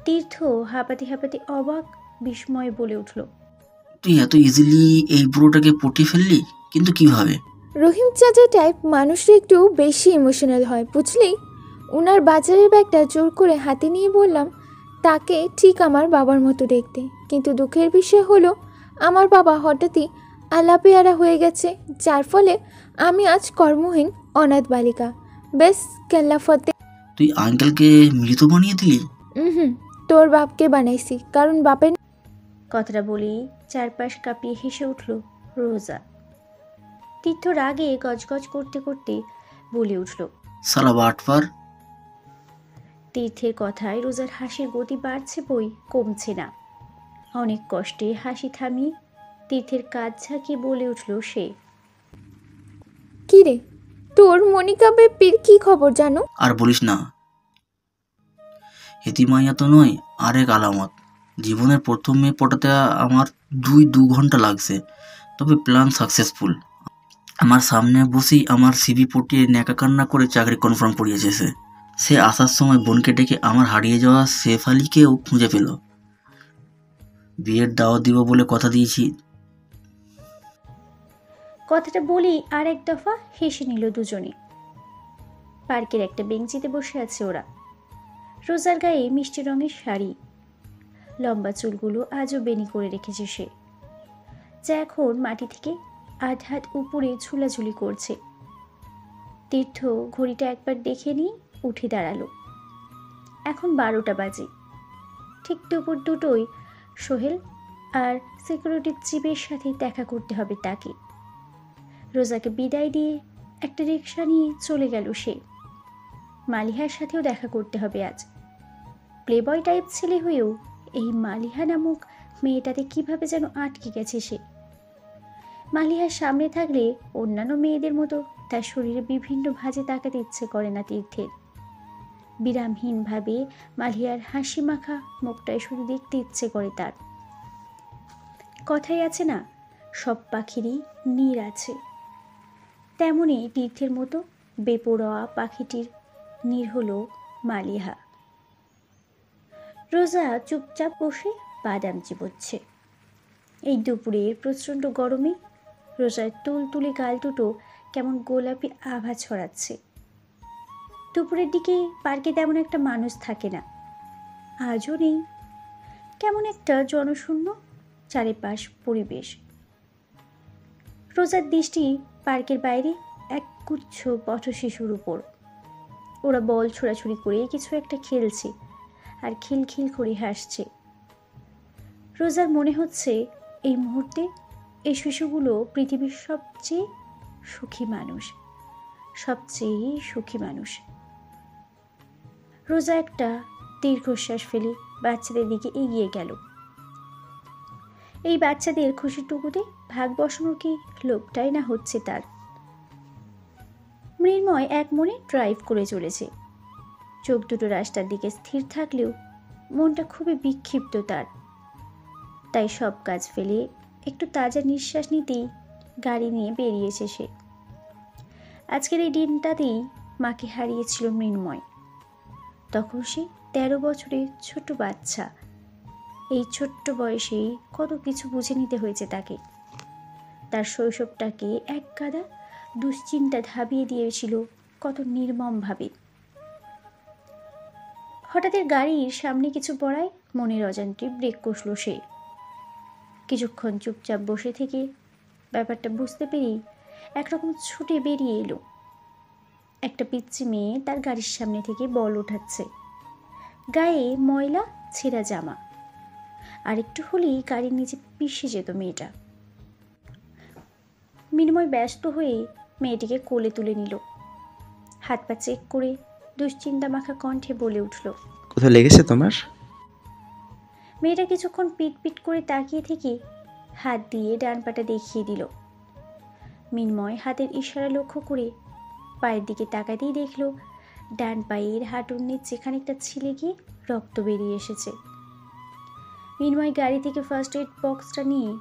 তীর্থ হাঁপাতে হাঁপাতে অবাক বিস্ময়ে বলে উঠল, তুই এত ইজিলি এই বুড়োটাকে পটিয়ে ফেললি, কিন্তু কিভাবে? রহিম চাচা টাইপ মানুষরা একটু বেশি ইমোশনাল হয় বুঝলি। উনার বাজারের ব্যাগটা জোর করে হাতে নিয়ে বললাম, তাকে ঠিক আমার বাবার মতো দেখতে, কিন্তু দুঃখের বিষয় হলো আমার বাবা হঠাৎই আলাপেয়ারা হয়ে গেছে, যার ফলে আমি আজ কর্মহীন অনাথ বালিকা। বেশ কেল্লাফতে। তুই আঙ্কেলকে মৃত বানিয়ে দিলি? হুম, তোর বাপকে বানাইছি, কারণ বাপের। কথাটা বলেই চারপাশ কাঁপিয়ে হেসে উঠল রোজা। তীর্থ রাগে গজগজ করতে করতে বলে উঠল, সালা বাটপার। তীর্থের কথায় রোজার হাসির গতি বাড়ছে বই কমছে না। অনেক কষ্টে হাসি থামিয়ে তীর্থের কাজ ঝাঁকিয়ে বলে উঠল সে, কি রে, তোর মনিকা বেপির কি খবর জানো? আর বলিস না, হেতিমাইয়া তো নয়, আরেক আলামত। জীবনের প্রথম মেয়ে পটাতে আমার 2 ঘন্টা লাগছে, তবে প্ল্যান সাকসেসফুল। আমার সামনে বসেই আমার সিভি পটিয়ে ন্যাকা কান্না করে চাকরি কনফার্ম করিয়েছে সে আসার সময় বোনকে ডেকে আমার হারিয়ে যাওয়া সেফ আলীকেও খুঁজে পেল। বিয়ের দাওয়াত দিব বলে কথা দিয়েছি। কথাটা বলেই আর এক দফা হেসে নিল দুজনে। পার্কের একটা বেঞ্চিতে বসে আছে ওরা। রোজার গায়ে মিষ্টি রঙের শাড়ি, লম্বা চুলগুলো আজও বেনি করে রেখেছে সে, যা এখন মাটি থেকে আধ হাত উপরে ঝুলাঝুলি করছে। তীর্থ ঘড়িটা একবার দেখে নিয়ে উঠে দাঁড়ালো। এখন 12টা বাজে। ঠিক দুপুর 2টোয় সোহেল আর সিকিউরিটি চিফের সাথে দেখা করতে হবে তাকে। রোজাকে বিদায় দিয়ে একটা রিক্সা নিয়ে চলে গেল সে। মালিহার সাথেও দেখা করতে হবে আজ। প্লেবয় টাইপ ছেলে হয়েও এই মালিহা নামক মেয়েটাতে কিভাবে যেন আটকে গেছে সে। মালিহার সামনে থাকলে অন্যান্য মেয়েদের মতো তার শরীরে বিভিন্ন ভাঁজে তাকাতে ইচ্ছে করে না তীর্থের। বিরামহীনভাবে মালিহার হাসি মাখা মুখটায় শুধু দেখতে ইচ্ছে করে তার। কথাই আছে না, সব পাখিরই নীড় আছে, তেমনই তীর্থের মতো বেপরোয়া পাখিটির নীড় হলো মালিহা। রোজা চুপচাপ বসে বাদাম চিবোচ্ছে। এই দুপুরের প্রচণ্ড গরমে রোজার তুলতুলে গাল দুটো কেমন গোলাপি আভা ছড়াচ্ছে। দুপুরের দিকে পার্কে তেমন একটা মানুষ থাকে না, আজও নেই। কেমন একটা জনশূন্য চারিপাশ পরিবেশ। রোজার দৃষ্টি পার্কের বাইরে এক গুচ্ছ পথশিশুর উপর। ওরা বল ছোড়াছুড়ি করে কিছু একটা খেলছে আর খিলখিল করে হাসছে। রোজার মনে হচ্ছে এই মুহূর্তে এই শিশুগুলো পৃথিবীর সবচেয়ে সুখী মানুষ, সবচেয়ে সুখী মানুষ। রোজা একটা দীর্ঘশ্বাস ফেলে বাচ্চাদের দিকে এগিয়ে গেল। এই বাচ্চাদের খুশিটুকুতে ভাগ বসানোর কি লোভটাই না হচ্ছে তার। মৃন্ময় এক মনে ড্রাইভ করে চলেছে। চোখ দুটো রাস্তার দিকে স্থির থাকলেও মনটা খুবই বিক্ষিপ্ত তার। তাই সব কাজ ফেলে একটু তাজা নিঃশ্বাস নিতেই গাড়ি নিয়ে বেরিয়েছে সে। আজকের এই দিনটাতেই মাকে হারিয়েছিল মৃন্ময়। তখন সে 13 বছরের ছোট বাচ্চা। এই ছোট্ট বয়সেই কত কিছু বুঝে নিতে হয়েছে তাকে। তার শৈশবটাকে এক গাদা দুশ্চিন্তা ধাবিয়ে দিয়েছিল কত নির্মমভাবে। হঠাৎ গাড়ির সামনে কিছু পড়ায় মনের অজান্তে ব্রেক কষল সে। কিছুক্ষণ চুপচাপ বসে থেকে ব্যাপারটা বুঝতে পেরেই একরকম ছুটে বেরিয়ে এলো। একটা পিচ্চি মেয়ে তার গাড়ির সামনে থেকে বল ওঠাচ্ছে। গায়ে ময়লা ছেঁড়া জামা, আর একটু হলেই গাড়ির নিচে পিষে যেত মেয়েটা। মৃন্ময় ব্যস্ত হয়ে মেয়েটিকে কোলে তুলে নিল। হাত পা চেক করে দুশ্চিন্তা মাখা কণ্ঠে বলে উঠল, কোথায় লেগেছে তোমার? মেয়েটা কিছুক্ষণ পিট পিট করে তাকিয়ে থেকে হাত দিয়ে ডান পাটা দেখিয়ে দিল। মৃন্ময় হাতের ইশারা লক্ষ্য করে পায়ের দিকে তাকাতেই দেখল ডান পায়ের হাঁটুর নিচে খানিকটা ছিলে গিয়ে রক্ত বেরিয়ে এসেছে। মৃন্ময় গাড়ি থেকে ফার্স্ট এড বক্সটা নিয়ে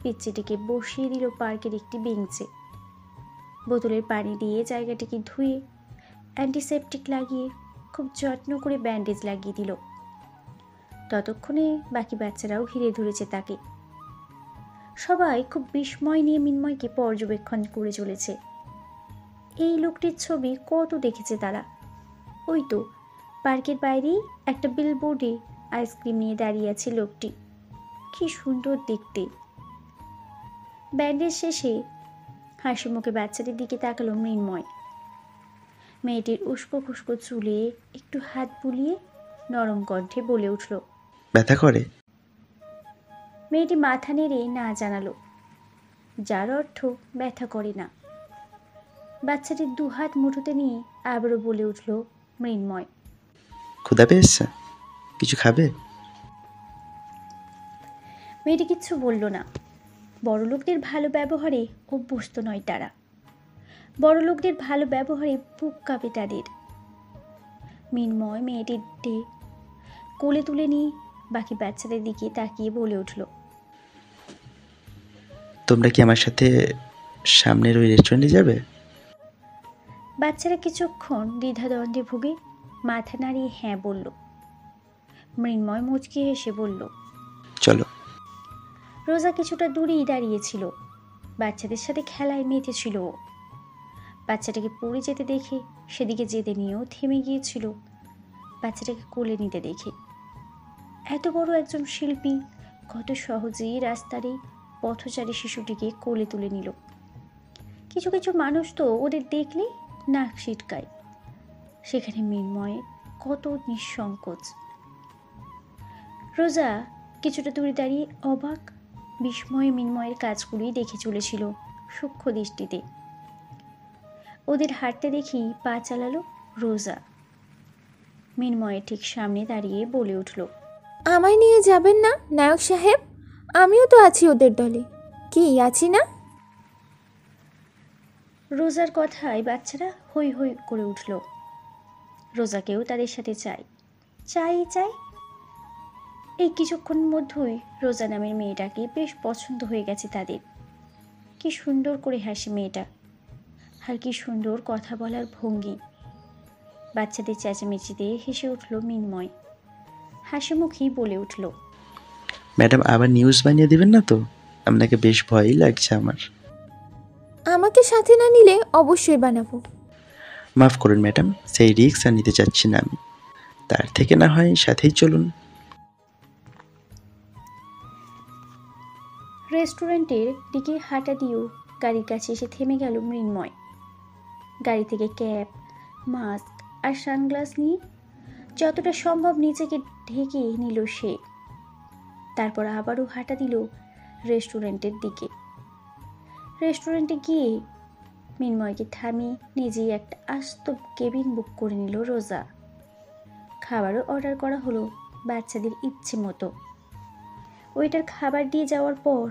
পিচ্চিটিকে বসিয়ে দিল পার্কের একটি বেঞ্চে। বোতলের পানি দিয়ে জায়গাটিকে ধুয়ে অ্যান্টিসেপটিক লাগিয়ে খুব যত্ন করে ব্যান্ডেজ লাগিয়ে দিল। ততক্ষণে বাকি বাচ্চারাও ঘিরে ধরেছে তাকে। সবাই খুব বিস্ময় নিয়ে মিন্ময়কে পর্যবেক্ষণ করে চলেছে। এই লোকটির ছবি কত দেখেছে তারা। ওই তো পার্কের বাইরেই একটা বিলবোর্ডে আইসক্রিম নিয়ে দাঁড়িয়ে আছে লোকটি। কি সুন্দর দেখতে। ব্যান্ডেজ শেষে হাসি মুখে বাচ্চাদের দিকে তাকালো মৃন্ময়। মেয়েটির উস্কো খুস্কো চুলে একটু হাত বুলিয়ে নরম কণ্ঠে বলে উঠল। ব্যথা করে? মেয়েটি মাথা নেড়ে না জানালো, যার অর্থ ব্যথা করে না। বাচ্চাটির দুহাত মুঠোতে নিয়ে আবারও বলে উঠল মৃন্ময়। ক্ষুধা পেয়েছে? কিছু খাবে? মেয়েটি কিচ্ছু বলল না। বড়লোকদের ভালো ব্যবহারে অভ্যস্ত নয় তারা। বড়লোকদের ভালো ব্যবহারে বুক কাঁপে তাদের। মৃন্ময় মেয়েটির কোলে তুলে নিয়ে বাকি বাচ্চাদের দিকে তাকিয়ে বলে উঠল। তোমরা কি আমার সাথে সামনের ওই রেস্টুরেন্টে যাবে? বাচ্চারা কিছুক্ষণ দ্বিধাদ্বন্দ্বে ভুগে মাথা নাড়িয়ে হ্যাঁ বলল। মৃন্ময় মুচকি হেসে বলল, চলো। রোজা কিছুটা দূরেই দাঁড়িয়েছিল। বাচ্চাদের সাথে খেলায় মেতেছিল ও। বাচ্চাটাকে পড়ে যেতে দেখে সেদিকে যেতে নিয়েও থেমে গিয়েছিল বাচ্চাটাকে কোলে নিতে দেখে। এত বড় একজন শিল্পী কত সহজেই রাস্তার এই পথচারী শিশুটিকে কোলে তুলে নিল। কিছু কিছু মানুষ তো ওদের দেখলেই নাক ছিটকায়। সেখানে মৃন্ময়ের কত নিঃসংকোচ। রোজা কিছুটা দূরে দাঁড়িয়ে অবাক বিস্ময়ে মৃন্ময়ের কাজগুলোই দেখে চলেছিল সূক্ষ্ম দৃষ্টিতে। ওদের হাঁটতে দেখি পা চালালো রোজা। মৃন্ময়ের ঠিক সামনে দাঁড়িয়ে বলে উঠল, আমায় নিয়ে যাবেন না নায়ক সাহেব? আমিও তো আছি ওদের দলে। কি আছি না? রোজার কথায় বাচ্চারা হৈ হৈ করে উঠল। রোজাকেও তাদের সাথে চাই চাই চাই। এই কিছুক্ষণ মধ্যেই রোজা নামের মেয়েটাকে বেশ পছন্দ হয়ে গেছে তাদের। কি সুন্দর করে হাসে মেয়েটা, আর কি সুন্দর কথা বলার ভঙ্গি। বাচ্চাদের চেঁচামেচিতে হেসে উঠল মৃন্ময়। হাসি মুখেই বলে উঠল, ম্যাডাম আবার নিউজ বানিয়ে দিবেন না তো? আপনাকে বেশ ভয়ই লাগছে আমার। আমাকে সাথে না নিলে অবশ্যই বানাবো। মাফ করুন ম্যাডাম, সেই রিস্ক আর নিতে চাচ্ছি না আমি। তার থেকে না হয় সাথেই চলুন। রেস্টুরেন্টের দিকে হাঁটা দিয়েও গাড়ির কাছে এসে থেমে গেল মৃন্ময়। গাড়ি থেকে ক্যাপ, মাস্ক আর সানগ্লাস নিয়ে যতটা সম্ভব নিজেকে ঢেকে নিল সে। তারপর আবারও হাঁটা দিল রেস্টুরেন্টের দিকে। রেস্টুরেন্টে গিয়ে মৃন্ময়কে থামিয়ে নিজেই একটা আস্ত কেবিন বুক করে নিল রোজা। খাবারও অর্ডার করা হলো বাচ্চাদের ইচ্ছে মতো। ওইটার খাবার দিয়ে যাওয়ার পর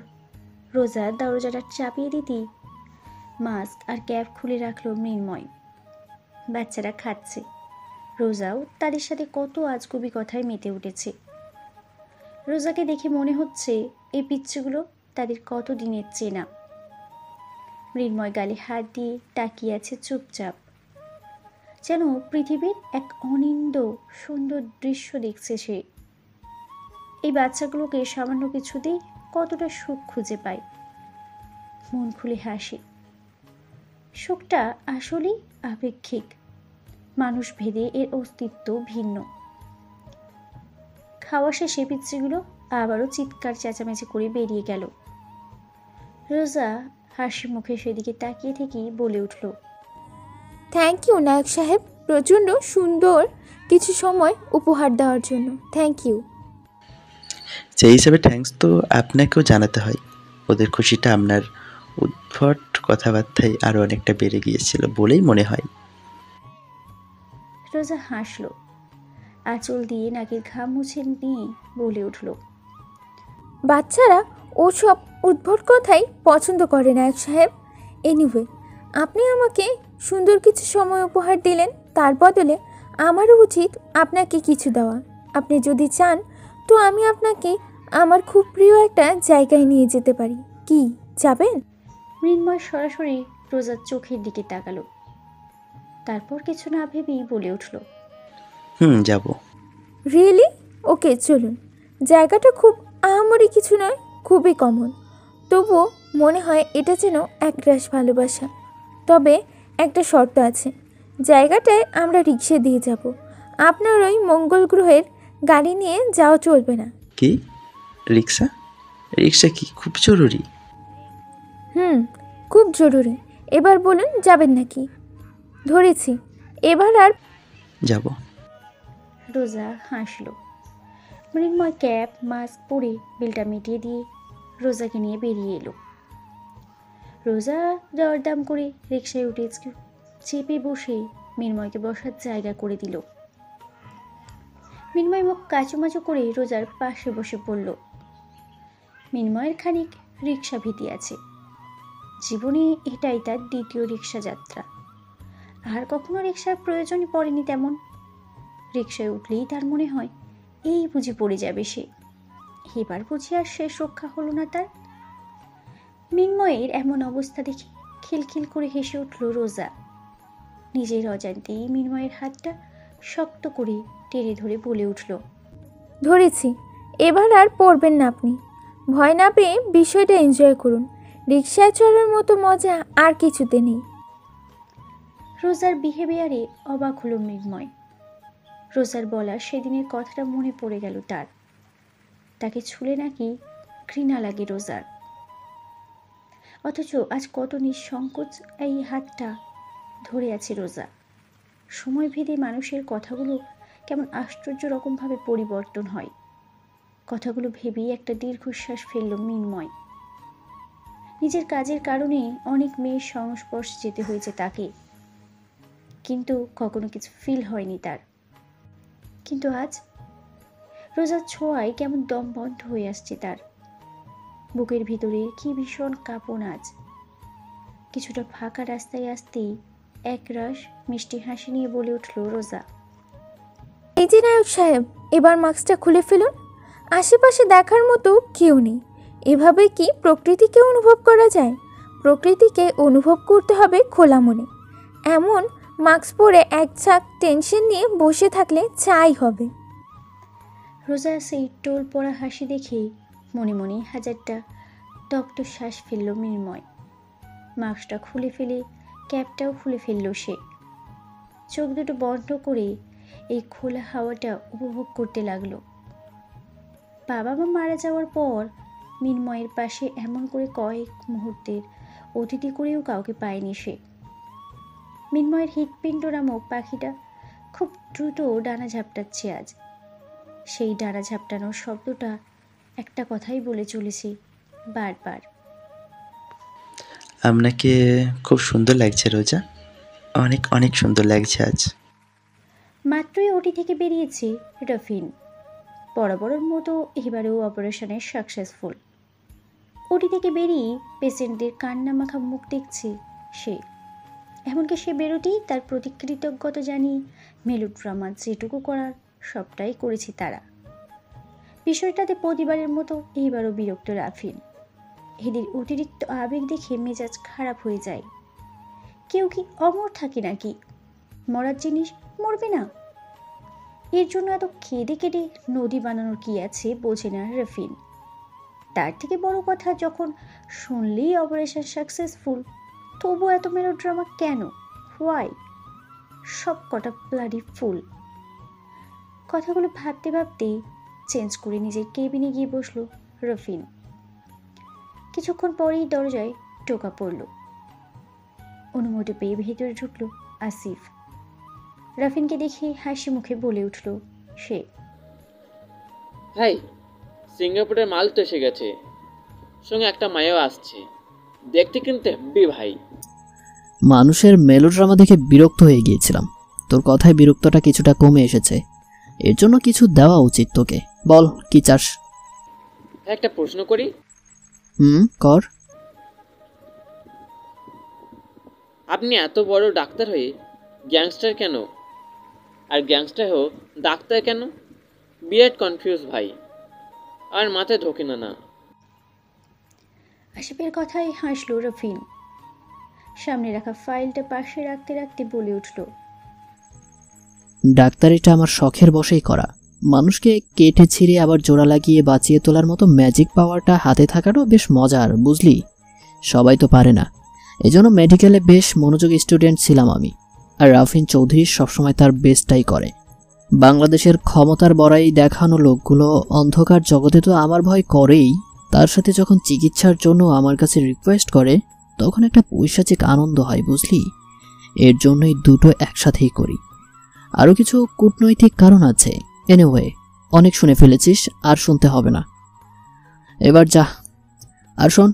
রোজা দরজাটা চাপিয়ে দিতেই মাস্ক আর ক্যাপ খুলে রাখলো মৃন্ময়। বাচ্চারা খাচ্ছে। রোজাও তাদের সাথে কত আজগুবি কথায় মেতে উঠেছে। রোজাকে দেখে মনে হচ্ছে এই পিচ্ছিগুলো তাদের কত দিনের চেনা। মৃন্ময় গালে হাত দিয়ে তাকিয়ে আছে চুপচাপ, যেন পৃথিবীর এক অনিন্দ সুন্দর দৃশ্য দেখছে সে। এই বাচ্চাগুলোকে সামান্য কিছুতেই কতটা সুখ খুঁজে পায়। মন খুলে হাসে। সুখটা আসলেই আপেক্ষিক, মানুষ ভেদে এর অস্তিত্ব ভিন্ন। খাওয়া শেষে পিচ্ছিগুলো আবারও চিৎকার চেঁচামেচি করে বেরিয়ে গেল। রোজা হাসি মুখে সেদিকে তাকিয়ে থেকেই বলে উঠল, থ্যাংক ইউ নায়ক সাহেব, প্রচণ্ড সুন্দর কিছু সময় উপহার দেওয়ার জন্য। Thank you. সেই হিসাবে থ্যাঙ্কস তো আপনাকেও জানাতে হয়। ওদের খুশিটা আপনার উদ্ভট কথাবার্তায় আরও অনেকটা বেড়ে গিয়েছিল বলেই মনে হয়। রোজা হাসল। আঁচল দিয়ে নাকের ঘাম মুছে নিয়ে বলে উঠল, বাচ্চারা ওসব উদ্ভট কথাই পছন্দ করে নায়ক সাহেব। এনিওয়ে, আপনি আমাকে সুন্দর কিছু সময় উপহার দিলেন, তার বদলে আমারও উচিত আপনাকে কিছু দেওয়া। আপনি যদি চান তো আমি আপনাকে আমার খুব প্রিয় একটা জায়গায় নিয়ে যেতে পারি। কি যাবেন? মৃন্ময় সরাসরি রোজার চোখের দিকে তাকালো। তারপর কিছু না ভেবেই বলে উঠল, যাব। রিয়েলি? ওকে চলুন। জায়গাটা খুব আহামরি কিছু নয়, খুবই কমন। তবুও মনে হয় এটা যেন একরাশ ভালোবাসা। তবে একটা শর্ত আছে, জায়গাটায় আমরা রিক্সা দিয়ে যাব। আপনার ওই মঙ্গল গ্রহের গাড়ি নিয়ে যাওয়া চলবে না। কি? রিক্সা? রিক্সা কি খুব জরুরি? খুব জরুরি। এবার বলুন যাবেন নাকি? ধরেছি, এবার আর যাব। রোজা হাসল। মৃন্ময় ক্যাপ মাস্ক পরে বিলটা মিটিয়ে দিয়ে রোজাকে নিয়ে বেরিয়ে এলো। রোজা দরদাম করে রিকশায় উঠে চেপে বসে মৃন্ময়কে বসার জায়গা করে দিল। মৃন্ময় মুখ কাচুমাচু করে রোজার পাশে বসে পড়ল। মৃন্ময়ের খানিক রিক্সা ভীতি আছে। জীবনে এটাই তার দ্বিতীয় রিক্সা যাত্রা। আর কখনো রিক্সার প্রয়োজনই পড়েনি তেমন। রিক্সায় উঠলেই তার মনে হয় এই বুঝি পড়ে যাবে সে। এবার বুঝি আর শেষ রক্ষা হলো না তার। মৃন্ময়ের এমন অবস্থা দেখে খিলখিল করে হেসে উঠল রোজা। নিজের অজান্তেই মৃন্ময়ের হাতটা শক্ত করে টেনে ধরে বলে উঠল, ধরেছি, এবার আর পড়বেন না আপনি। ভয় না পেয়ে বিষয়টা এনজয় করুন। রিক্সায় চড়ার মতো মজা আর কিছুতে নেই। রোজার বিহেভিয়ারে অবাক হলো মৃন্ময়। রোজার বলা সেদিনের কথাটা মনে পড়ে গেল তার। তাকে ছুলে নাকি ঘৃণা লাগে রোজার। অথচ আজ কত নিঃসংকোচ এই হাতটা ধরে আছে রোজা। সময় ভেদে মানুষের কথাগুলো কেমন আশ্চর্য রকমভাবে পরিবর্তন হয়। কথাগুলো ভেবেই একটা দীর্ঘশ্বাস ফেলল মৃন্ময়। নিজের কাজের কারণে অনেক মেয়ের সংস্পর্শে যেতে হয়েছে তাকে, কিন্তু কখনো কিছু ফিল হয়নি তার। কিন্তু আজ রোজার ছোঁয়ায় কেমন দম বন্ধ হয়ে আসছে তার। বুকের ভিতরে কি ভীষণ কাঁপন আজ। কিছুটা ফাঁকা রাস্তায় আসতেই একরাশ মিষ্টি হাসি নিয়ে বলে উঠল রোজা, এই যে নায়ক সাহেব, এবার মাস্কটা খুলে ফেলুন। আশেপাশে দেখার মতো কেউ নেই। এভাবে কি প্রকৃতিকে অনুভব করা যায়? প্রকৃতিকে অনুভব করতে হবে খোলা মনে। এমন মাস্ক পরে এক ঝাঁক টেনশন নিয়ে বসে থাকলে চাই হবে। রোজা সেই টোল পড়া হাসি দেখে মনে মনে হাজারটা তপ্ত শ্বাস ফেলল মৃন্ময়। মাস্কটা খুলে ফেলে ক্যাপটাও খুলে ফেলল সে। চোখ দুটো বন্ধ করে এই খোলা হাওয়াটা উপভোগ করতে লাগলো। বাবা মা মারা যাওয়ার পর মৃন্ময়ের পাশে এমন করে কয়েক মুহূর্তের অতিথি করেও কাউকে পায়নি সে। মৃন্ময়ের হৃৎপিণ্ড নামক পাখিটা খুব দ্রুত ডানা ঝাপটাচ্ছে আজ। সেই ডানা ঝাপটানোর শব্দটা একটা কথাই বলে চলেছে বারবার, আপনাকে খুব সুন্দর লাগছে রোজা, অনেক অনেক সুন্দর লাগছে আজ। মাত্রই ওটি থেকে বেরিয়েছে রফিন। বরাবরের মতো এবারেও অপারেশনের সাকসেসফুল। ওটি থেকে বেরিয়ে পেশেন্টদের কান্না মাখা মুখ দেখছে সে। এমনকি সে বেরোতেই তার প্রতি কৃতজ্ঞতা জানিয়ে মেলোড্রামা যেটুকু করার সবটাই করেছে তারা। বিষয়টাতে প্রতিবারের মতো এইবারও বিরক্ত রাফিন। এদের অতিরিক্ত আবেগ দেখে মেজাজ খারাপ হয়ে যায়। কেউ কি অমর থাকে নাকি? মরার জিনিস মরবে না? এর জন্য এত কেঁদে কেটে নদী বানানোর কি আছে বোঝে না রাফিন। তার থেকে বড় কথা, যখন শুনলেই অপারেশন সাকসেসফুল, তবু এত মেলোড্রামা কেন? হোয়াই? সব কটা ব্লাডি ফুল। কথাগুলো ভাবতে ভাবতেই চেঞ্জ করে নিজের কেবিনে গিয়ে বসলো রাফিন। কিছুক্ষণ পরেই দরজায় টোকা পড়ল। অনুমতি পেয়ে ভেতরে ঢুকলো আসিফ। রাফিনকে দেখে হাসি মুখে বলে উঠল সে, ভাই, সিঙ্গাপুরের মাল তো এসে গেছে, সঙ্গে একটা মায়াও আসছে, দেখতে কিন্তু হেব্বি ভাই। মানুষের মেলোড্রামা দেখে বিরক্ত হয়ে গিয়েছিলাম। তোর কথায় বিরক্তটা কিছুটা কমে এসেছে। এর জন্য কিছু দেওয়া উচিত তোকে। বল কি চাস? একটা প্রশ্ন করি? কর। আপনি এত বড় ডাক্তার হয়ে গ্যাংস্টার কেন? আর গ্যাংস্টার হয়েও ডাক্তার কেন? বিরাট কনফিউজ ভাই, আর মাথায় ঢোকে না। আসিফের কথায় হাসল রফিন। সামনে রাখা ফাইলটা পাশে রাখতে রাখতে বলে উঠল, ডাক্তারিটা আমার শখের বশেই করা। মানুষকে কেটে ছিঁড়ে আবার জোড়া লাগিয়ে বাঁচিয়ে তোলার মতো ম্যাজিক পাওয়ারটা হাতে থাকাটাও বেশ মজার, বুঝলি? সবাই তো পারে না। এজন্য মেডিকেলে বেশ মনোযোগী স্টুডেন্ট ছিলাম আমি। আর রাফিন চৌধুরী সবসময় তার বেস্টটাই করে। বাংলাদেশের ক্ষমতার বড়াই দেখানো লোকগুলো অন্ধকার জগতে তো আমার ভয় করেই, তার সাথে যখন চিকিৎসার জন্য আমার কাছে রিকোয়েস্ট করে তখন একটা পৈশাচিক আনন্দ হয়, বুঝলি? এর জন্যই দুটো একসাথেই করি। আরও কিছু কূটনৈতিক কারণ আছে। এনিওয়ে, অনেক শুনে ফেলেছিস, আর শুনতে হবে না। এবার যা। আর শোন,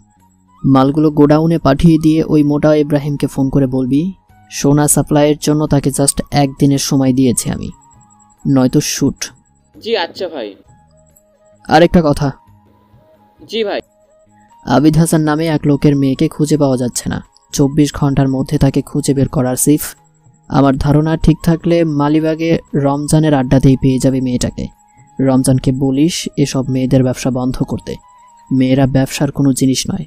মালগুলো গোডাউনে পাঠিয়ে দিয়ে ওই মোটা ইব্রাহিমকে ফোন করে বলবি সোনা সাপ্লাইয়ের জন্য তাকে জাস্ট একদিনের সময় দিয়েছি আমি, নয়তো শুট। জি আচ্ছা ভাই। আরেকটা কথা, জি ভাই। আবিদ হাসান নামে এক লোকের মেয়েকে খুঁজে পাওয়া যাচ্ছে না। 24 ঘন্টার মধ্যে তাকে খুঁজে বের করার সিফ। আমার ধারণা ঠিক থাকলে মালিবাগে রমজানের আড্ডাতেই পেয়ে যাবে মেয়েটাকে। রমজানকে বলিস এসব মেয়েদের ব্যবসা বন্ধ করতে। মেয়েরা ব্যবসার কোনো জিনিস নয়,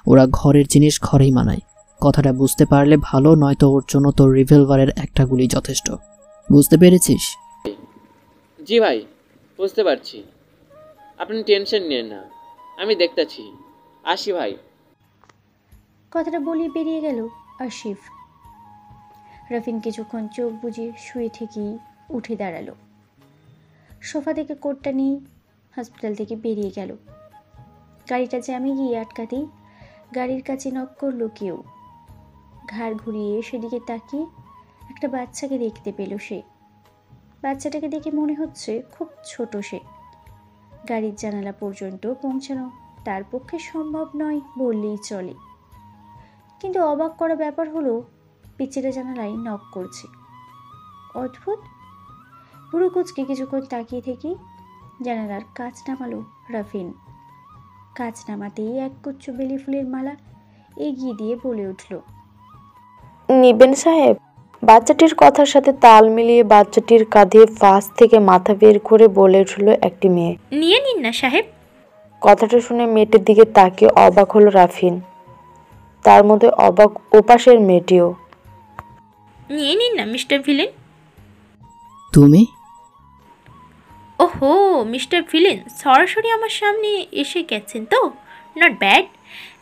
ওরা ঘরের জিনিস ঘরেই মানায়। কথাটা বুঝতে পারলে ভালো, নয়তো ওর জন্য তোর রিভলভারের একটা গুলি যথেষ্ট। বুঝতে পেরেছিস? জি ভাই, বুঝতে পারছি। আপনি টেনশন নিন না, আমি দেখতেছি। আসি ভাই। কথাটা বলে বেরিয়ে গেল আশিফ। রাফিন কিছুক্ষণ চোখ বুজে শুয়ে থেকেই উঠে দাঁড়ালো। সোফা থেকে কোটটা নিয়ে হসপিটাল থেকে বেরিয়ে গেল। গাড়িটা জ্যামে গিয়ে আটকাতেই গাড়ির কাছে নক করলো কেউ। ঘাড় ঘুরিয়ে সেদিকে তাকিয়ে একটা বাচ্চাকে দেখতে পেল সে। বাচ্চাটাকে দেখে মনে হচ্ছে খুব ছোট সে। গাড়ির জানালা পর্যন্ত পৌঁছানো তার পক্ষে সম্ভব নয় বললেই চলে। কিন্তু অবাক করা ব্যাপার হলো, পিছের জানালায় নক করছে। অদ্ভুত। পুরো কুচকে কিছুক্ষণ তাকিয়ে থেকে জানালার কাঁচ নামালো রাফিন। কাঁচ নামাতেই এক গুচ্ছ বেলি ফুলের মালা এগিয়ে দিয়ে বলে উঠল, নিবেন সাহেব? বাচ্চাটির কথার সাথে তাল মিলিয়ে বাচ্চাটির কাঁধে ফাঁস থেকে মাথা বের করে বলে উঠল একটি মেয়ে। নিয়ে নিন না সাহেব। কথাটা শুনে মেয়েটির দিকে তাকিয়ে অবাক হলো রাফিন। তার মধ্যে অবাক ওপাশের মেয়েটিও। নিয়ে নিন না মিস্টার ভিলেন। তুমি? ওহো মিস্টার ভিলেন, সরাসরি আমার সামনে এসে গেছেন তো। Not bad.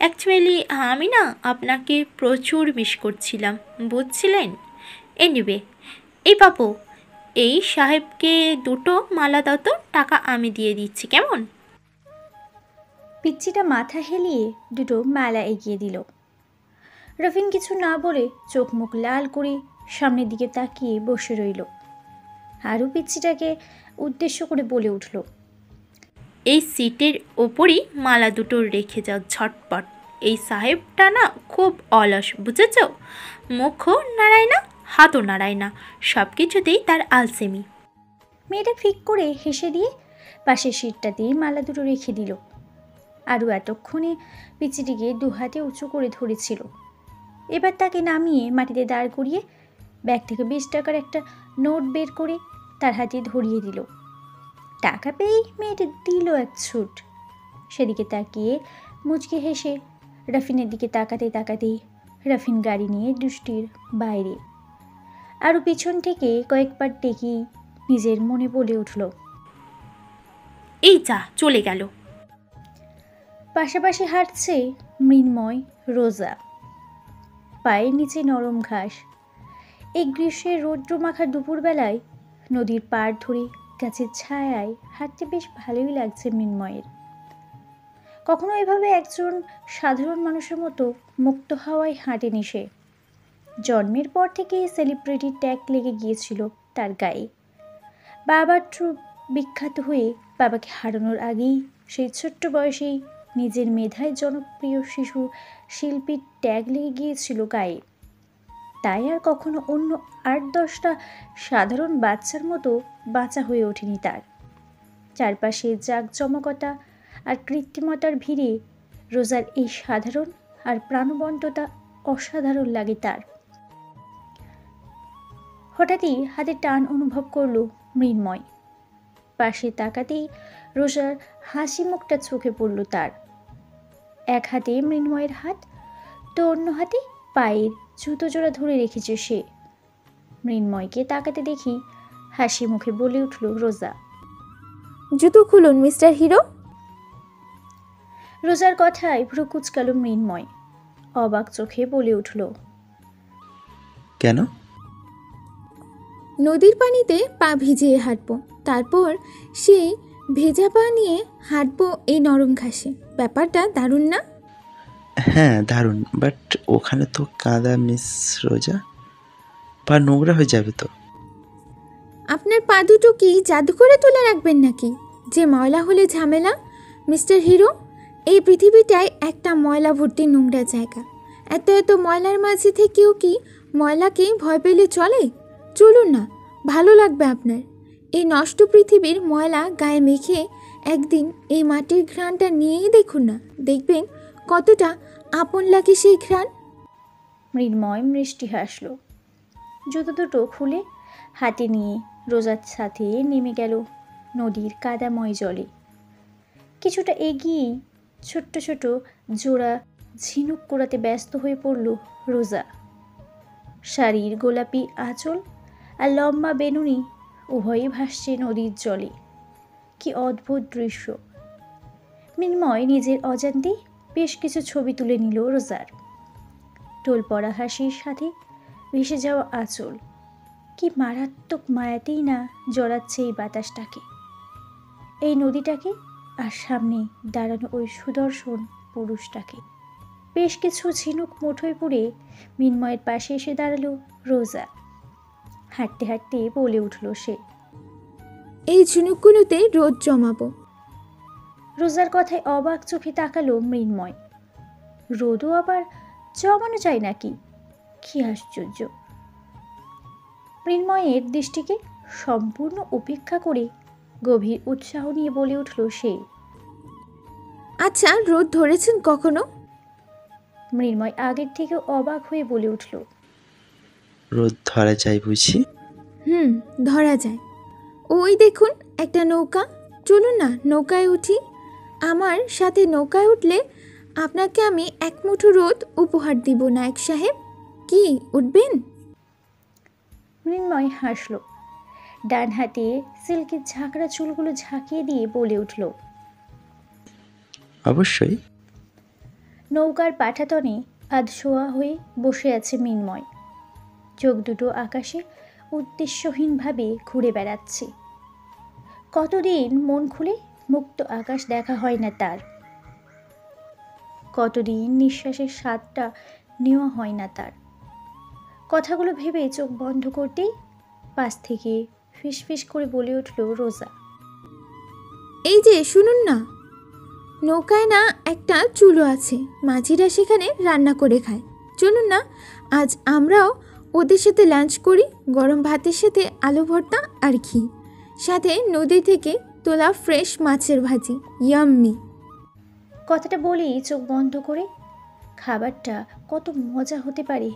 অ্যাকচুয়ালি আমি না আপনাকে প্রচুর মিস করছিলাম, বুঝছিলেন? এনিওয়ে, এই বাবু, এই সাহেবকে দুটো মালা দাও তো, টাকা আমি দিয়ে দিচ্ছি, কেমন? পিচ্চিটা মাথা হেলিয়ে দুটো মালা এগিয়ে দিল। রাফিন কিছু না বলে চোখ মুখ লাল করে সামনের দিকে তাকিয়ে বসে রইল। আরও পিচ্চিটাকে উদ্দেশ্য করে বলে উঠল, এই সিটের ওপরই মালা দুটো রেখে যাও ঝটপট। এই সাহেবটা না খুব অলস, বুঝেছ? মুখও নাড়ায় না, হাতও নাড়ায় না, সব কিছুতেই তার আলসেমি। মেয়েটা ফিক করে হেসে দিয়ে পাশের সিটটাতেই মালা দুটো রেখে দিল। আরও এতক্ষণে পিচ্চিটিকে দু হাতে উঁচু করে ধরেছিল। এবার তাকে নামিয়ে মাটিতে দাঁড় করিয়ে ব্যাগ থেকে 20 টাকার একটা নোট বের করে তার হাতে ধরিয়ে দিল। টাকা পেয়েই মেয়েটা দিল এক ছুট। সেদিকে তাকিয়ে মুচকে হেসে রাফিনের দিকে তাকাতে তাকাতেই রাফিন গাড়ি নিয়ে দৃষ্টির বাইরে। আরও পিছন থেকে কয়েকবার টেকেই নিজের মনে বলে উঠল, এই যা চলে গেল। পাশাপাশি হাঁটছে মৃন্ময়, রোজা। পায়ের নিচে নরম ঘাস। এই গ্রীষ্মের রৌদ্রমাখা দুপুরবেলায় নদীর পাড় ধরে গাছের ছায়ায় হাঁটতে বেশ ভালোই লাগছে মৃন্ময়ের। কখনো এভাবে একজন সাধারণ মানুষের মতো মুক্ত হাওয়ায় হাঁটেনি সে। জন্মের পর থেকে সেলিব্রিটি ট্যাগ লেগে গিয়েছিল তার গায়ে। বাবার ট্রুপ বিখ্যাত হয়ে বাবাকে হারানোর আগেই সেই ছোট্ট বয়সেই নিজের মেধায় জনপ্রিয় শিশু শিল্পীর ট্যাগ লেগে গিয়েছিল গায়ে। তাই আর কখনো অন্য 8-10টা সাধারণ বাচ্চার মতো বাঁচা হয়ে ওঠেনি তার। চারপাশে জাঁকজমকতা আর কৃত্রিমতার ভিড়ে রোজার এই সাধারণ আর প্রাণবন্ততা অসাধারণ লাগে তার। হঠাৎই হাতে টান অনুভব করল মৃন্ময়। পাশে তাকাতেই রোজার হাসি মুখটা চোখে পড়ল তার। এক হাতে মৃন্ময়ের হাত, তো অন্য হাতে পায়ের জুতো জোড়া ধরে রেখেছে সে। মৃন্ময়কে তাকাতে দেখি হাসি মুখে বলে উঠল রোজা। জুতো খুলুন মিস্টার হিরো। রোজার কথায় ভ্রু কুচকাল মৃন্ময়, অবাক চোখে বলে উঠল, কেন? নদীর পানিতে পা ভিজিয়ে হাঁটবো, তারপর সেই ভেজা পা নিয়ে হাঁটবো এই নরম ঘাসে। ব্যাপারটা দারুণ না? হ্যাঁ দারুণ, বাট ওখানে তো কাদা মিস রোজা, পা নোংরা হয়ে যাবে তো। আপনার পা দুটো কি জাদু করে তুলে রাখবেন নাকি, যে ময়লা হলে ঝামেলা? মিস্টার হিরো, এই পৃথিবীটাই একটা ময়লা ভর্তি নোংরা জায়গা। এত এত ময়লার মাঝে থেকেও কি ময়লাকে ভয় পেলে চলে? চলুন না, ভালো লাগবে আপনার। এই নষ্ট পৃথিবীর ময়লা গায়ে মেখে একদিন এই মাটির ঘ্রাণটা নিয়েই দেখুন না, দেখবেন কতটা আপন লাগে সেই ঘ্রাণ। মৃন্ময় মিষ্টি হাসল। জুতো দুটো খুলে হাতে নিয়ে রোজার সাথে নেমে গেল নদীর কাদাময় জলে। কিছুটা এগিয়েই ছোট্ট ছোট জোড়া ঝিনুক কুড়াতে ব্যস্ত হয়ে পড়ল রোজা। শাড়ির গোলাপি আঁচল আর লম্বা বেনুনি উভয়ই ভাসছে নদীর জলে। কি অদ্ভুত দৃশ্য! মৃন্ময় নিজের অজান্তেই বেশ কিছু ছবি তুলে নিল রোজার। টোল পড়া হাসির সাথে ভেসে যাওয়া আঁচল কি মারাত্মক মায়াতেই না জড়াচ্ছে এই বাতাসটাকে, এই নদীটাকে, আর সামনে দাঁড়ানো ওই সুদর্শন পুরুষটাকে। বেশ কিছু ঝিনুক মুঠোয় পুড়ে মৃন্ময়ের পাশে এসে দাঁড়ালো রোজা। হাঁটতে হাঁটতে বলে উঠল সে, এই ঝিনুকগুলোতে রোদ জমাবো। রোজার কথায় অবাক চোখে তাকালো মৃন্ময়। রোদও আবার জমানো যায় নাকি? কি আশ্চর্য! মৃন্ময়ের দৃষ্টিকে সম্পূর্ণ উপেক্ষা করে গভীর উৎসাহ নিয়ে বলে উঠল সে, আচ্ছা, রোদ ধরেছেন কখনো? মৃন্ময় আগের থেকেও অবাক হয়ে বলে উঠল, রোদ ধরা যায় বুঝি? ধরা যায়। ওই দেখুন একটা নৌকা, চলুন না নৌকায় উঠি। আমার সাথে নৌকায় উঠলে আপনাকে আমি এক মুঠো রোদ উপহার দিব নায়ক সাহেব। কি, উঠবেন? মৃন্ময় হাসল। ডান হাতে সিল্কের ঝাঁকড়া চুলগুলো ঝাঁকিয়ে দিয়ে বলে উঠল, অবশ্যই। নৌকার পাঠাতনে আধশোয়া হয়ে বসে আছে মৃন্ময়। চোখ দুটো আকাশে উদ্দেশ্যহীনভাবে ঘুরে বেড়াচ্ছে। কতদিন মন খুলে মুক্ত আকাশ দেখা হয় না তার, কতদিন নিঃশ্বাসের স্বাদটা নেওয়া হয় না তার। কথাগুলো ভেবে চোখ বন্ধ করতেই পাশ থেকে ফিসফিস করে বলে উঠল রোজা, এই যে শুনুন না, নৌকায় না একটা চুলো আছে, মাঝিরা সেখানে রান্না করে খায়। চলুন না, আজ আমরাও ওদের সাথে লাঞ্চ করি, গরম ভাতের সাথে আলু ভর্তা আর ঘি, সাথে নদী থেকে তোলা ফ্রেশ মাছের ভাজি। ইয়াম্মি! কথাটা বলেই চোখ বন্ধ করে খাবারটা কত মজা হতে পারে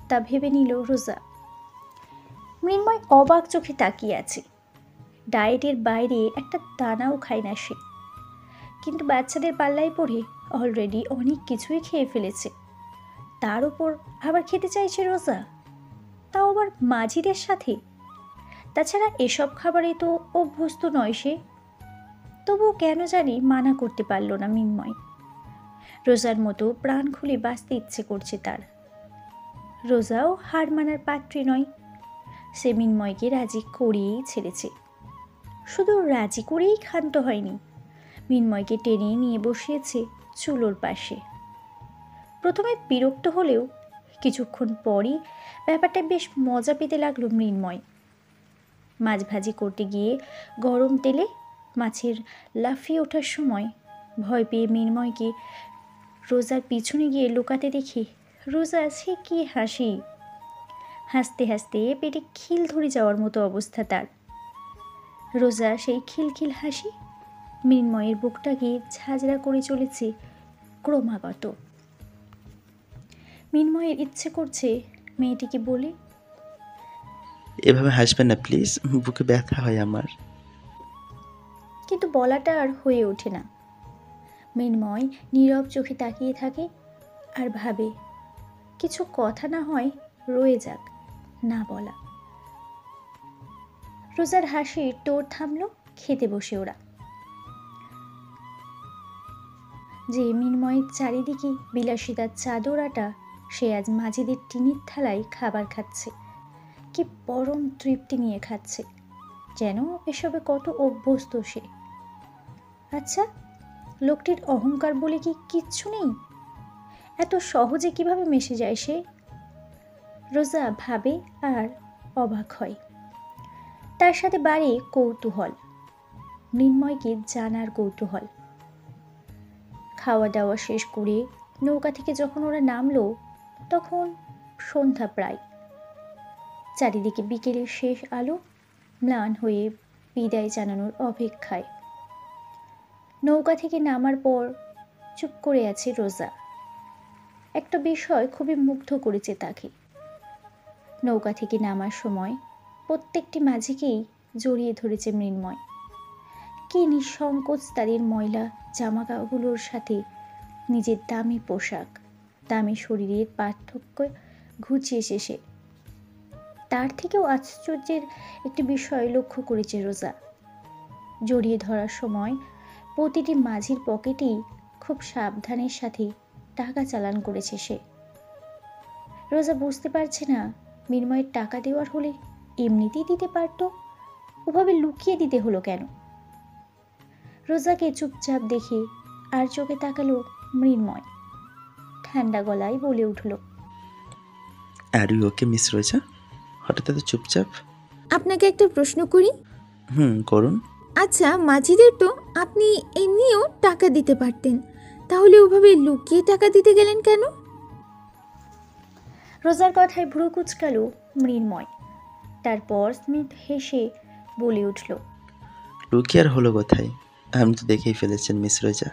তা ভেবে নিল রোজা। মৃন্ময় অবাক চোখে তাকিয়ে আছে। ডায়েটের বাইরে একটা দানাও খায় না সে, কিন্তু বাচ্চাদের পাল্লায় পড়ে অলরেডি অনেক কিছুই খেয়ে ফেলেছে। তার উপর আবার খেতে চাইছে রোজা, তাও আবার মাঝিদের সাথে। তাছাড়া এসব খাবারে তো অভ্যস্ত নয় সে। তবুও কেন জানি মানা করতে পারল না মৃন্ময়। রোজার মতো প্রাণ খুলে বাঁচতে ইচ্ছে করছে তার। রোজাও হার মানার পাত্রী নয়, সে মৃন্ময়কে রাজি করেই ছেড়েছে। শুধু রাজি করেই ক্ষান্ত হয়নি, মৃন্ময়কে টেনে নিয়ে বসিয়েছে চুলোর পাশে। প্রথমে বিরক্ত হলেও কিছুক্ষণ পরই ব্যাপারটা বেশ মজা পেতে লাগলো মৃন্ময়। মাছ ভাজি করতে গিয়ে গরম তেলে মাছের লাফিয়ে ওঠার সময় ভয় পেয়ে মৃন্ময়কে রোজার পিছনে গিয়ে লুকাতে দেখি রোজা সে কি হাসি! হাসতে হাসতে পেটে খিল ধরে যাওয়ার মতো অবস্থা তার। রোজা সেই খিলখিল হাসি মৃন্ময়ের বুকটাকে ঝাঁঝরা করে চলেছে ক্রমাগত। মৃন্ময়ের ইচ্ছে করছে মেয়েটিকে বলে, এভাবে হাসবেন না প্লিজ, বুকে ব্যথা হয় আমার। কিন্তু বলাটা আর হয়ে ওঠে না। মৃন্ময় নীরব চোখে তাকিয়ে থাকে আর ভাবে কিছু কথা না হয় রয়ে যাক না বলা। রোজার হাসির টোর থামল, খেতে বসে ওরা। যে মিনময়ের চারিদিকে বিলাসিতার চাদরাটা, সে আজ মাজিদের টিনির থালায় খাবার খাচ্ছে। কি পরম তৃপ্তি নিয়ে খাচ্ছে, যেন এসবে কত অভ্যস্ত সে। আচ্ছা, লোকটির অহংকার বলে কি কিচ্ছু নেই? এত সহজে কিভাবে মিশে যায় সে? রোজা ভাবে আর অবাক হয়। তার সাথে বাড়ে কৌতূহল, মৃন্ময়কে জানার কৌতূহল। খাওয়া দাওয়া শেষ করে নৌকা থেকে যখন ওরা নামলো, তখন সন্ধ্যা প্রায়। চারিদিকে বিকেলের শেষ আলো ম্লান হয়ে বিদায় জানানোর অপেক্ষায়। নৌকা থেকে নামার পর চুপ করে আছে রোজা। একটা বিষয় খুবই মুগ্ধ করেছে তাকে। নৌকা থেকে নামার সময় প্রত্যেকটি মাঝিকেই জড়িয়ে ধরেছে মৃন্ময়। কি নিঃসংকোচ তাদের ময়লা জামাগুলোর সাথে নিজের দামি পোশাক, দামি শরীরের পার্থক্য ঘুচিয়েছে সে। তার থেকেও আশ্চর্যের একটি বিষয় লক্ষ্য করেছে রোজা। জড়িয়ে ধরার সময় প্রতিটি মাঝির পকেটেই খুব সাবধানের সাথে টাকা চালান করেছে সে। রোজা বুঝতে পারছে না, মৃন্ময়ের টাকা দেওয়ার হলে এমনিতেই দিতে পারত, ওভাবে লুকিয়ে দিতে হলো কেন? রোজাকে চুপচাপ দেখে আর চোখে তাকালো মৃন্ময়। ঠান্ডা গলায় বলে উঠল, আর ইউ ওকে মিস রোজা? হঠাৎ এত চুপচাপ? আপনাকে একটা প্রশ্ন করি। করুন। আচ্ছা, মাঝিদের তো আপনি এমনিও টাকা দিতে পারতেন, তাহলে ওভাবে লুকিয়ে টাকা দিতে গেলেন কেন? রোজার কথায় ভ্রু কুচকালো মৃন্ময়। তারপর স্মিথ হেসে বলে উঠল, লুকিয়ে আর হলো কোথায়? আপনি তো দেখেই ফেলেছেন মিস রোজা।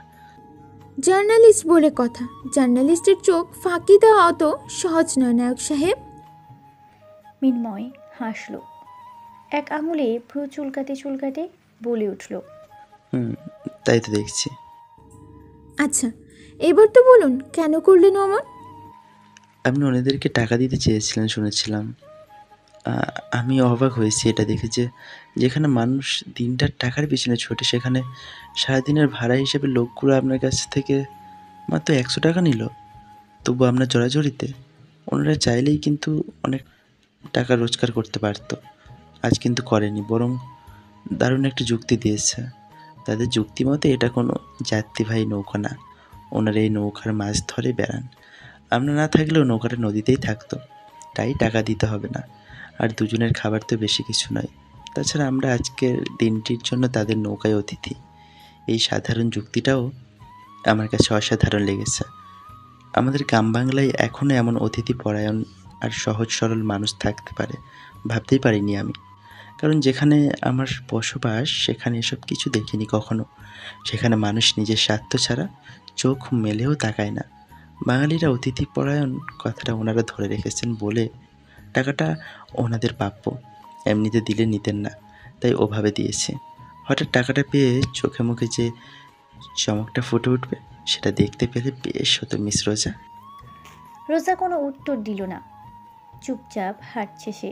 জার্নালিস্ট বলে কথা, জার্নালিস্টের চোখ ফাঁকি দেওয়া অত সহজ নয় নায়ক সাহেব। মৃন্ময় হাসল, এক আঙুলে ভ্রু চুলকাতে চুলকাতে বলে উঠল, তাই তো দেখছি। আচ্ছা, এবার তো বলুন কেন করলেন অমন? আপনি ওনাদেরকে টাকা দিতে চেয়েছিলেন শুনেছিলাম। আমি অবাক হয়েছি এটা দেখে যে যেখানে মানুষ দিনটার টাকার পিছনে ছোটে, সেখানে সারাদিনের ভাড়া হিসেবে লোকগুলো আপনার কাছ থেকে মাত্র 100 টাকা নিল। তবু আপনার জোরাজোরিতে ওনারা চাইলেই কিন্তু অনেক টাকা রোজগার করতে পারত। আজ কিন্তু করেনি, বরং দারুণ একটা যুক্তি দিয়েছে। তাদের যুক্তি মতে এটা কোনো যাত্রীবাহী নৌকা না, ওনারা এই নৌকার মাছ ধরে বেড়ান। আপনার না থাকলেও নৌকাটা নদীতেই থাকতো, তাই টাকা দিতে হবে না। আর দুজনের খাবার তো বেশি কিছু নয়। তাছাড়া আমরা আজকের দিনটির জন্য তাদের নৌকায় অতিথি। এই সাধারণ যুক্তিটাও আমার কাছে অসাধারণ লেগেছে। আমাদের গ্রাম বাংলায় এখনও এমন অতিথি পরায়ণ আর সহজ সরল মানুষ থাকতে পারে ভাবতেই পারিনি আমি। কারণ যেখানে আমার বসবাস সেখানে এসব কিছু দেখিনি কখনো। সেখানে মানুষ নিজের স্বার্থ ছাড়া চোখ মেলেও তাকায় না। বাঙালিরা অতিথি পরায়ণ কথাটা ওনারা ধরে রেখেছেন বলে টাকাটা ওনাদের প্রাপ্য, এমনিতে দিলে নিতেন না, তাই ওভাবে দিয়েছে। হঠাৎ টাকাটা পেয়ে চোখে মুখে যে চমকটা ফুটে উঠবে সেটা দেখতে পেলে বেশ হতো মিস রোজা। রোজা কোনো উত্তর দিল না, চুপচাপ হাঁটছে সে।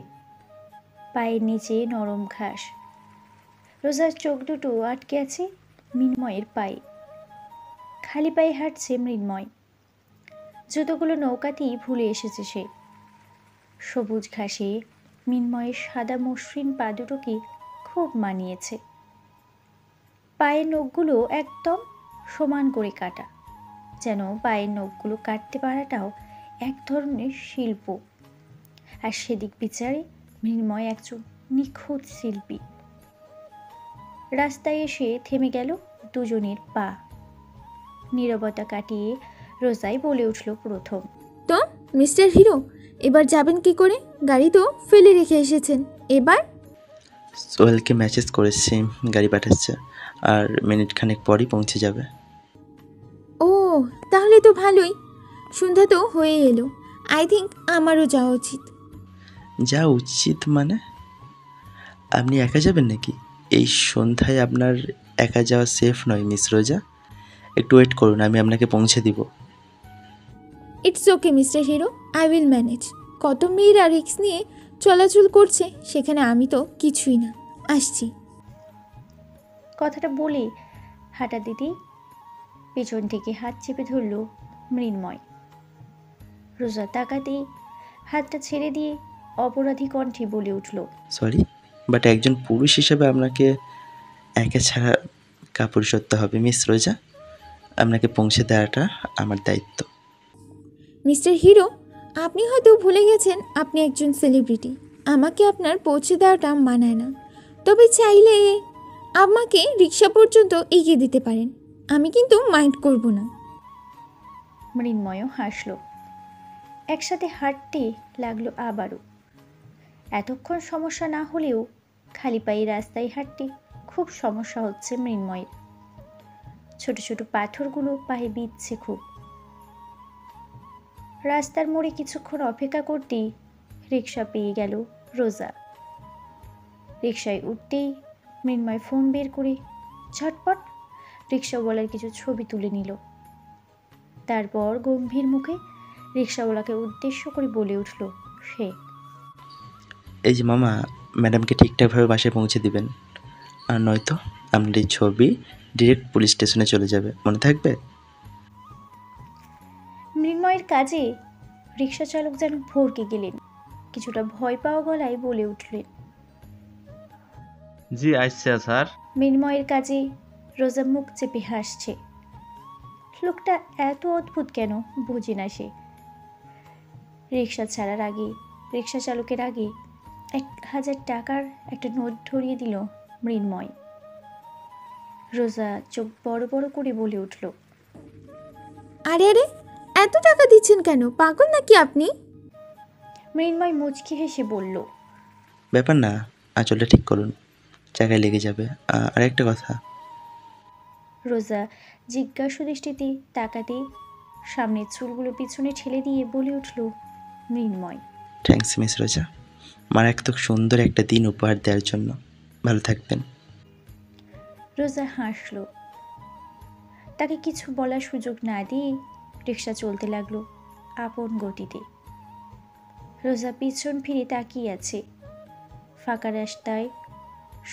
পায়ের নিচে নরম ঘাস। রোজার চোখ দুটো আটকে আছে মৃন্ময়ের পায়ে। খালি পায়ে হাঁটছে মৃন্ময়। জুতোগুলো নৌকাতেই ভুলে এসেছে সে। সবুজ ঘাসে মৃন্ময়ের সাদা মসৃণ পা দুটোকে খুব মানিয়েছে। পায়ের নখগুলো একদম সমান করে কাটা, যেন পায়ের নখগুলো কাটতে পারাটাও এক ধরনের শিল্প। আর সেদিক বিচারে মৃন্ময় একজন নিখুঁত শিল্পী। রাস্তায় এসে থেমে গেল দুজনের পা। নীরবতা কাটিয়ে রোজাই বলে উঠল প্রথম, তো মিস্টার হিরো, এবার যাবেন কি করে? গাড়ি তো ফেলে রেখে এসেছেন, এবার? সোহেলকে মেসেজ করেছি, গাড়ি পাঠাচ্ছে, আর মিনিট খানেক পরই পৌঁছে যাবে। ও, তাহলে তো ভালোই। সন্ধ্যা তো হয়ে এলো, আই থিঙ্ক আমারও যাওয়া উচিত। যা উচিত মানে? আপনি একা যাবেন নাকি? এই সন্ধ্যায় আপনার একা যাওয়া সেফ নয় মিস রোজা। একটু ওয়েট করুন, আমি আপনাকে পৌঁছে দিব। It's okay mister hero, I will manage. কত মেয়েরা রিস্ক নিয়ে চলাচল করছে, সেখানে আমি তো কিছুই না। আসছি। কথাটা বলে হাঁটা দিতেই পেছন থেকে হাত চেপে ধরল মৃন্ময়। রোজা তাকাতেই হাতটা ছেড়ে দিয়ে অপরাধী কণ্ঠে বলে উঠল, সরি, বাট একজন পুরুষ হিসেবে আপনাকে একা ছাড়া কাপড় সরতে হবে মিস রোজা। আপনাকে পৌঁছে দেওয়াটা আমার দায়িত্ব। মিস্টার হিরো, আপনি হয়তো ভুলে গেছেন আপনি একজন সেলিব্রিটি। আমাকে আপনার পৌঁছে দেওয়াটা মানায় না। তবে চাইলে আমাকে রিক্সা পর্যন্ত এগিয়ে দিতে পারেন, আমি কিন্তু মাইন্ড করব না। মৃন্ময়ও হাসল। একসাথে হাঁটতে লাগলো আবারও। এতক্ষণ সমস্যা না হলেও খালি পায়ে রাস্তায় হাঁটতে খুব সমস্যা হচ্ছে মৃন্ময়ের। ছোট ছোট পাথরগুলো পায়ে বিঁধছে খুব। রাস্তার মোড়ে কিছুক্ষণ অপেক্ষা করতেই রিক্সা পেয়ে গেল রোজা। রিক্সায় উঠতেই মৃন্ময় ফোন বের করে ঝটপট রিক্সাওয়ালার কিছু ছবি তুলে নিল। তারপর গম্ভীর মুখে রিক্সাওয়ালাকে উদ্দেশ্য করে বলে উঠল সে, এই যে মামা, ম্যাডামকে ঠিকঠাকভাবে বাসায় পৌঁছে দিবেন, আর নয়তো আপনার এই ছবি ডিরেক্ট পুলিশ স্টেশনে চলে যাবে, মনে থাকবে। মৃন্ময়ের কাজে রিক্সা চালক যেন ভড়কে গেলেন। কিছুটা ভয় পাওয়া গলায় বলে উঠলেন, জি আচ্ছা স্যার। মৃন্ময়ের কাজে রোজা মুখ চেপে হাসছে। লোকটা এত অদ্ভুত কেন বুঝি না সে। রিক্সা ছাড়ার আগে রিক্সা চালকের আগে 1000 টাকার একটা নোট ধরিয়ে দিল মৃন্ময়। রোজা চোখ বড় বড় করে বলে উঠল, আরে আরে, এত টাকা দিচ্ছেন কেন? পাগল নাকি আপনি? মৃন্ময় মুচকি হেসে বলল, ব্যাপার না, আঁচলটা ঠিক করুন, জায়গায় লেগে যাবে। আর একটা কথা। রোজা জিজ্ঞাসু দৃষ্টিতে তাকাতেই সামনের চুলগুলো পিছনে ঠেলে দিয়ে বলে উঠল মৃন্ময়, থ্যাঙ্কস মিস রোজা, মারাত্মক সুন্দর একটা দিন উপহার দেওয়ার জন্য। ভালো থাকবেন। রোজা হাসল। তাকে কিছু বলার সুযোগ না দিয়ে রিক্সা চলতে লাগলো আপন গতিতে। রোজা পিছন ফিরে তাকিয়ে আছে। ফাঁকা রাস্তায়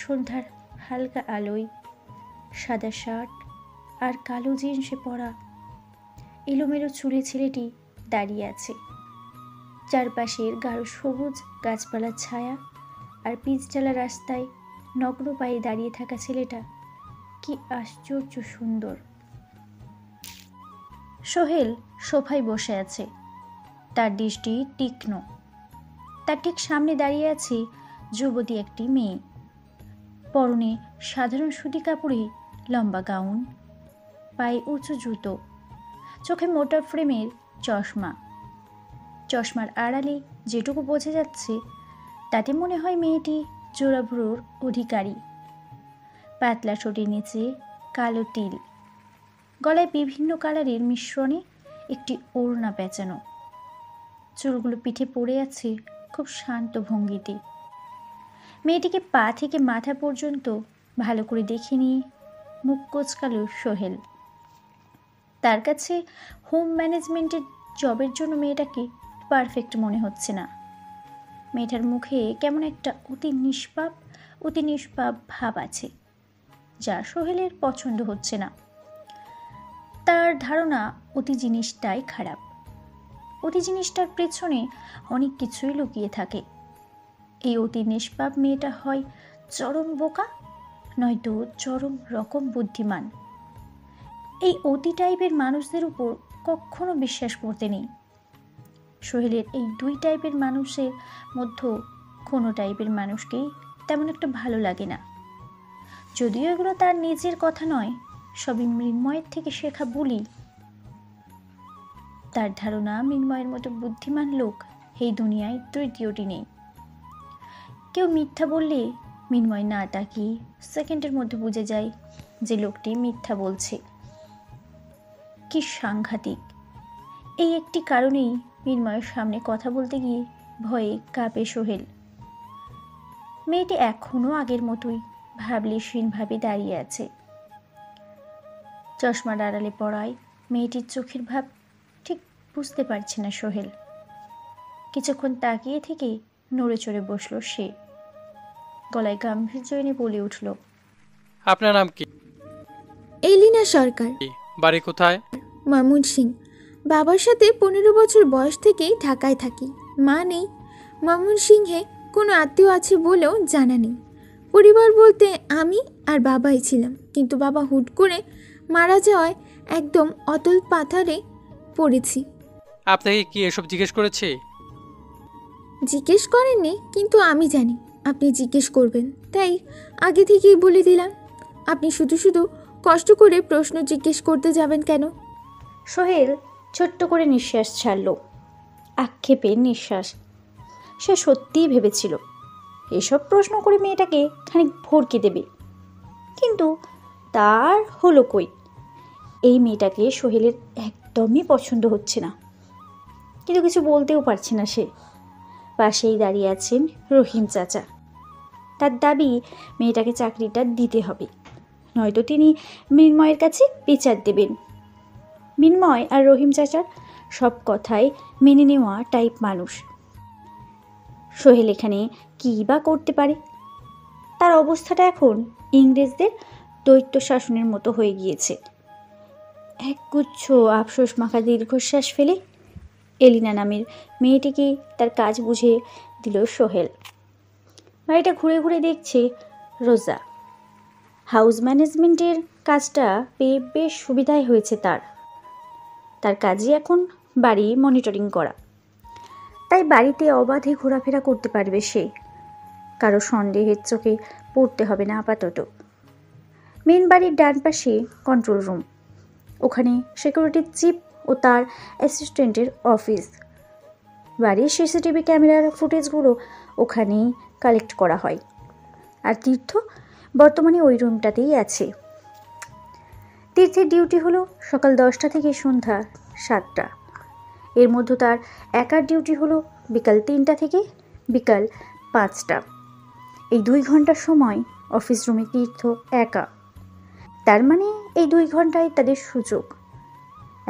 সন্ধ্যার হালকা আলোয় সাদা শার্ট আর কালো জিন্সে পরা এলোমেলো চুলে ছেলেটি দাঁড়িয়ে আছে। চারপাশের গাঢ় সবুজ গাছপালার ছায়া আর পিচঢালা রাস্তায় নগ্ন পায়ে দাঁড়িয়ে থাকা ছেলেটা কি আশ্চর্য সুন্দর। সোহেল সোফায় বসে আছে, তার দৃষ্টি তীক্ষ্ণ। তার ঠিক সামনে দাঁড়িয়ে আছে যুবতী একটি মেয়ে। পরনে সাধারণ সুতি কাপড়ে লম্বা গাউন, পায়ে উঁচু জুতো, চোখে মোটা ফ্রেমের চশমা। চশমার আড়ালে যেটুকু বোঝা যাচ্ছে তাতে মনে হয় মেয়েটি জোড়াভ্রুর অধিকারী। পাতলা ঠোঁটের নিচে কালো তিল, গলায় বিভিন্ন কালারের মিশ্রণে একটি ওড়না পেঁচানো। চুলগুলো পিঠে পড়ে আছে খুব শান্ত ভঙ্গিতে। মেয়েটিকে পা থেকে মাথা পর্যন্ত ভালো করে দেখে নিয়ে মুখ কোঁচকালো সোহেল। তার কাছে হোম ম্যানেজমেন্টের জবের জন্য মেয়েটাকে পারফেক্ট মনে হচ্ছে না। মেয়েটার মুখে কেমন একটা অতি নিষ্পাপ ভাব আছে, যা সোহেলের পছন্দ হচ্ছে না। তার ধারণা অতি জিনিসটাই খারাপ। অতি জিনিসটার পেছনে অনেক কিছুই লুকিয়ে থাকে। এই অতি নিষ্পাপ মেয়েটা হয় চরম বোকা, নয়তো চরম রকম বুদ্ধিমান। এই অতি টাইপের মানুষদের উপর কখনো বিশ্বাস করতে নেই। সোহেলের এই দুই টাইপের মানুষের মধ্যে কোনো টাইপের মানুষকেই তেমন একটা ভালো লাগে না। যদিও এগুলো তার নিজের কথা নয়, সবই মৃন্ময়ের থেকে শেখা বলি। তার ধারণা মৃন্ময়ের মতো বুদ্ধিমান লোক এই দুনিয়ায় তৃতীয়টি নেই। কেউ মিথ্যা বললে মৃন্ময় না তাকিয়ে সেকেন্ডের মধ্যে বুঝে যায় যে লোকটি মিথ্যা বলছে। কি সাংঘাতিক! এই একটি কারণেই মৃন্ময়ের সামনে কথা বলতে গিয়ে ভয়ে কাঁপে সোহেল। মেয়েটি এখনও আগের মতোই ভাবলেশীনভাবে দাঁড়িয়ে আছে। চশমার আড়ালে পড়ায় মেয়েটির চোখের ভাব ঠিক বুঝতে পারছে না সোহেল। কিছুক্ষণ তাকিয়ে থেকে নড়ে চড়ে বসলো সে, গলায় গাম্ভীর্য এনে বলে উঠল, আপনার নাম কি? এলিনা সরকার। বাড়ি কোথায়? মামুন সিং। বাবার সাথে 15 বছর বয়স থেকেই ঢাকায় থাকি। মা নেই। মামুন সিংহে কোনো আত্মীয় আছে বলেও জানা নেই। পরিবার বলতে আমি আর বাবাই ছিলাম, কিন্তু বাবা হুট করে মারা যাওয়ায় একদম অতল পাথারে পড়েছি। আপনাকে কি এসব জিজ্ঞেস করেছে? জিজ্ঞেস করেননি, কিন্তু আমি জানি আপনি জিজ্ঞেস করবেন, তাই আগে থেকেই বলে দিলাম। আপনি শুধু শুধু কষ্ট করে প্রশ্ন জিজ্ঞেস করতে যাবেন কেন? সোহেল ছোট্ট করে নিঃশ্বাস ছাড়ল, আক্ষেপের নিঃশ্বাস। সে সত্যিই ভেবেছিল এসব প্রশ্ন করে মেয়েটাকে খানিক ভরকে দেবে, কিন্তু তার হলো কই। এই মেয়েটাকে সোহেলের একদমই পছন্দ হচ্ছে না, কিন্তু কিছু বলতেও পারছে না সে। পাশেই দাঁড়িয়ে আছেন রহিম চাচা। তার দাবি মেয়েটাকে চাকরিটা দিতে হবে, নয়তো তিনি মৃন্ময়ের কাছে বিচার দেবেন। মৃন্ময় আর রহিম চাচার সব কথাই মেনে নেওয়া টাইপ মানুষ। সোহেল এখানে কী বা করতে পারে? তার অবস্থাটা এখন ইংরেজদের দৈত্য শাসনের মতো হয়ে গিয়েছে। একগুচ্ছ আফসোস মাখা দীর্ঘশ্বাস ফেলে এলিনা নামের মেয়েটিকে তার কাজ বুঝে দিল সোহেল। বাড়িটা ঘুরে ঘুরে দেখছে রোজা। হাউস ম্যানেজমেন্টের কাজটা পেয়ে বেশ সুবিধাই হয়েছে তার কাজই এখন বাড়ি মনিটরিং করা, তাই বাড়িতে অবাধে ঘোরাফেরা করতে পারবে সে। কারো সন্দেহের চোখে পড়তে হবে না আপাতত। মেন বাড়ির ডান পাশে কন্ট্রোল রুম, ওখানে সিকিউরিটি চিফ ও তার অ্যাসিস্ট্যান্টের অফিস। বাড়ির সিসিটিভি ক্যামেরার ফুটেজগুলো ওখানেই কালেক্ট করা হয়। আর তীর্থ বর্তমানে ওই রুমটাতেই আছে। তীর্থের ডিউটি হলো সকাল 10টা থেকে সন্ধ্যা 7টা। এর মধ্যে তার একার ডিউটি হলো বিকাল 3টা থেকে বিকাল 5টা। এই 2 ঘন্টার সময় অফিস রুমে তীর্থ একা। তার মানে এই 2 ঘন্টায় তাদের সুযোগ।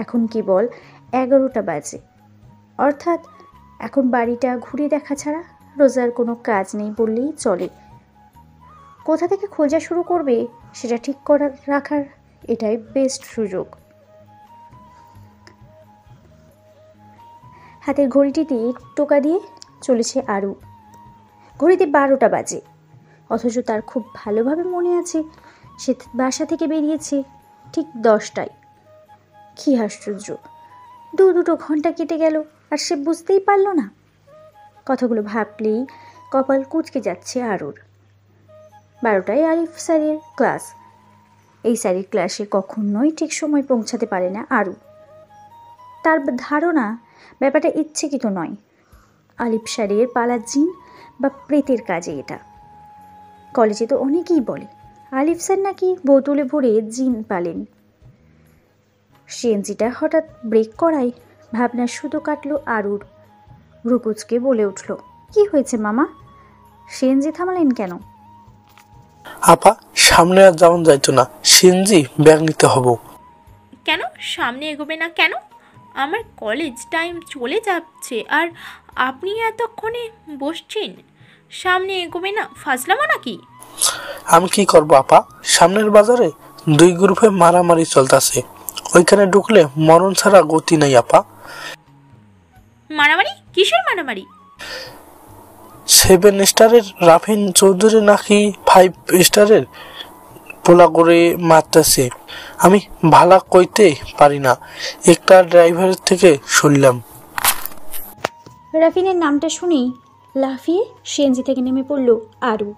এখন কেবল 11টা বাজে, অর্থাৎ এখন বাড়িটা ঘুরে দেখা ছাড়া রোজার কোনো কাজ নেই বললেই চলে। কোথা থেকে খোঁজা শুরু করবে সেটা ঠিক রাখার এটাই বেস্ট সুযোগ। হাতের ঘড়িটিতে টোকা দিয়ে চলেছে আরু। ঘড়িতে 12টা বাজে, অথচ তার খুব ভালোভাবে মনে আছে সে বাসা থেকে বেরিয়েছে ঠিক 10টায়। কী আশ্চর্য, 2 ঘন্টা কেটে গেল আর সে বুঝতেই পারল না। কথাগুলো ভাবলেই কপাল কুঁচকে যাচ্ছে আরুর। 12টায় আরিফ স্যারের ক্লাস। এই স্যারের ক্লাসে কখনোই ঠিক সময় পৌঁছাতে পারে না আরু। তার ধারণা ব্যাপারটা ইচ্ছাকৃত নয়, আলিফ স্যারের পালা জিন বা প্রেতের কাজে এটা। কলেজে তো অনেকেই বলে আলিফ স্যার নাকি বোতলে ভরে জিন পালেন। সিএনজিটা হঠাৎ ব্রেক করায় ভাবনা শুধু কাটলো আরুর। রুকুচকে বলে উঠল, কি হয়েছে মামা, সিএনজি থামালেন কেন? আপা, সামনে আর যাওয়া যাইতো না, সিএনজি ব্যাগ নিতে হবো। কেন সামনে এগোবে না কেন? আমার কলেজ টাইম চলে যাচ্ছে আর আপনি এতক্ষণে বসছেন। সামনে এগোবে না, ফাজলামো নাকি? আমি কি করবো আপা, সামনের বাজারে 2 গ্রুপে মারামারি চলতেছে, ওইখানে ঢুকলে মরণ ছাড়া গতি নাই আপা। মারামারি? কিসের মারামারি? 7 স্টারের রাফিন চৌধুরী নাকি 5 স্টারের পোলা করে মারতেছে। আমি ভালা কইতে পারি না, একটা ড্রাইভারের থেকে শুনলাম। রাফিনের নামটা শুনেই লাফিয়ে সিএনজি থেকে নেমে পড়ল আরু।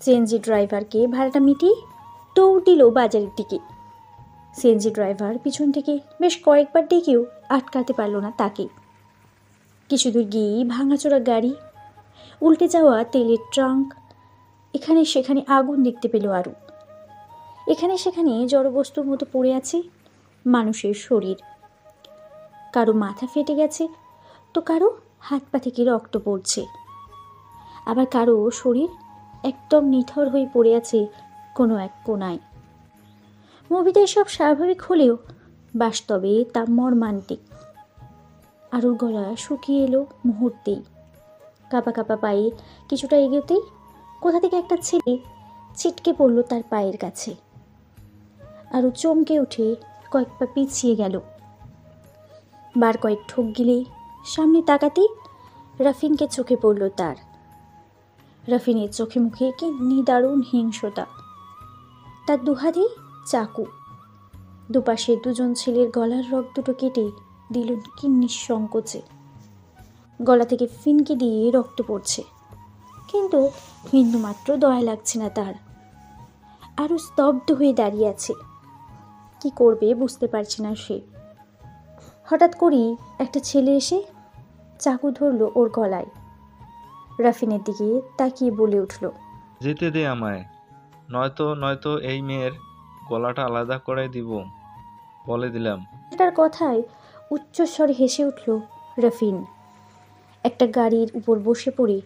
সিএনজি ড্রাইভারকে ভাড়াটা মিটিয়ে দৌড় দিল বাজারের দিকে। সিএনজি ড্রাইভার পিছন থেকে বেশ কয়েকবার ডেকেও আটকাতে পারল না তাকে। কিছু দূর গিয়েই ভাঙাচোরা গাড়ি, উল্টে যাওয়া তেলের ট্রাঙ্ক, এখানে সেখানে আগুন দেখতে পেল আরু। এখানে সেখানে জড়বস্তুর মতো পড়ে আছে মানুষের শরীর। কারো মাথা ফেটে গেছে, তো কারো হাত পা থেকে রক্ত পড়ছে। আবার কারো শরীর একদম নিথর হয়ে পড়ে আছে কোনো এক কোনায়। মুভিতে সব স্বাভাবিক হলেও বাস্তবে তা মর্মান্তিক। আরুর গলা শুকিয়ে এলো মুহূর্তেই। কাঁপা কাঁপা পায়ে কিছুটা এগোতেই কোথা থেকে একটা ছেলে ছিটকে পড়ল তার পায়ের কাছে। আরু চমকে উঠে কয়েক পা পিছিয়ে গেল। বার কয়েক ঠোক গিলে সামনে তাকাতেই রাফিনকে চোখে পড়ল তার। রাফিনের চোখে মুখে কি নিদারুণ হিংসতা। তার দুহাতেই চাকু। দুপাশে দুজন ছেলের গলার রক দুটো কেটে দিল কি নিঃসংকোচে। গলা থেকে ফিনকি দিয়ে রক্ত পড়ছে, কিন্তু বিন্দুমাত্র দয়া লাগছে না তার। আরও স্তব্ধ হয়ে দাঁড়িয়ে আছে। কি করবে বুঝতে পারছে না সে। হঠাৎ করেই একটা ছেলে এসে চাকু ধরল ওর গলায়। রাফিনের দিকে তাকিয়ে বলে উঠল, যেতে দে আমায়, নয়তো এই মেয়ের গলাটা আলাদা করে দিব, বলে দিলাম। এটার কথায় উচ্চস্বরে হেসে উঠল রাফিন। একটা গাড়ির উপর বসে পড়ে